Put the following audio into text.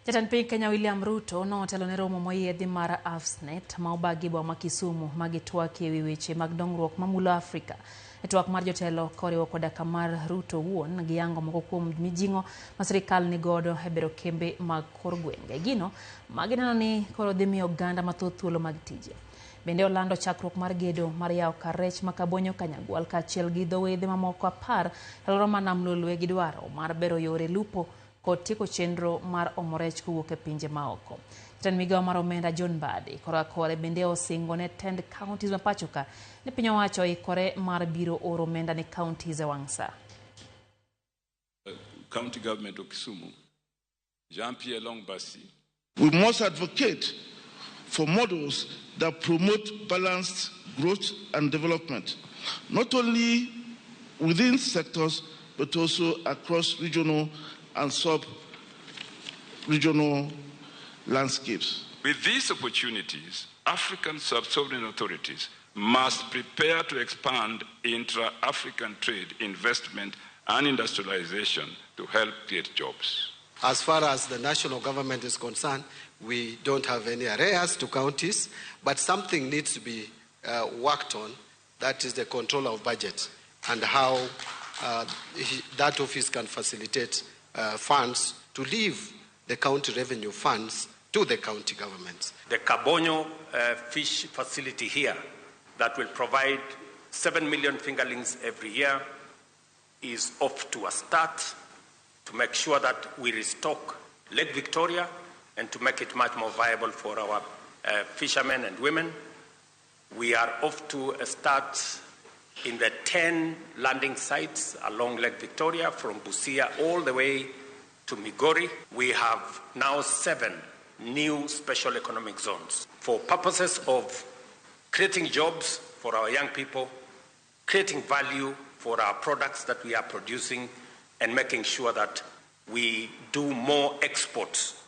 Jatend piny Kenya William Ruto notelo ne romo moyiedhi mar AFSNet ma obagi boma Kisumu magitwak ewi weche mag dongruok mamulo Afrika. E twak mar jotelo koriwo koda mar Ruto wuon giyango moko kuom mijing'o ma sirikal ni godo e bero kembe mag kor gwenge. Gino magineno ni koro dhi miyo oganda mathoth thuolo mag tije. Bende olando chakruok mar gedo mar yawo kar rech ma Kabonyo Kanyagwal kaachiel gi dho wedhe mamoko 10 e alwora ma Nam Lolwe gi dwaro mar bero yore lupo kod tieko chenro mar omo rech kowuok e pinje maoko. Jatend migawo mar omenda John Mbadi kore bende osingo ne tend counties ma pachoka ni piny owacho ikore mar biro oro omenda ne counties e wang' sa. County government of Kisumu, Jean-Pierre Longbasi. We must advocate for models that promote balanced growth and development, not only within sectors, but also across regional and sub-regional landscapes. With these opportunities, African sub-sovereign authorities must prepare to expand intra-African trade, investment, and industrialization to help create jobs. As far as the national government is concerned, we don't have any arrears to counties, but something needs to be worked on. That is the control of budget and how that office can facilitate funds to leave the county revenue funds to the county governments. The Kabonyo fish facility here that will provide 7 million fingerlings every year is off to a start to make sure that we restock Lake Victoria and to make it much more viable for our fishermen and women. We are off to a start in the 10 landing sites along Lake Victoria from Busia all the way to Migori. We have now 7 new special economic zones for purposes of creating jobs for our young people, creating value for our products that we are producing, and making sure that we do more exports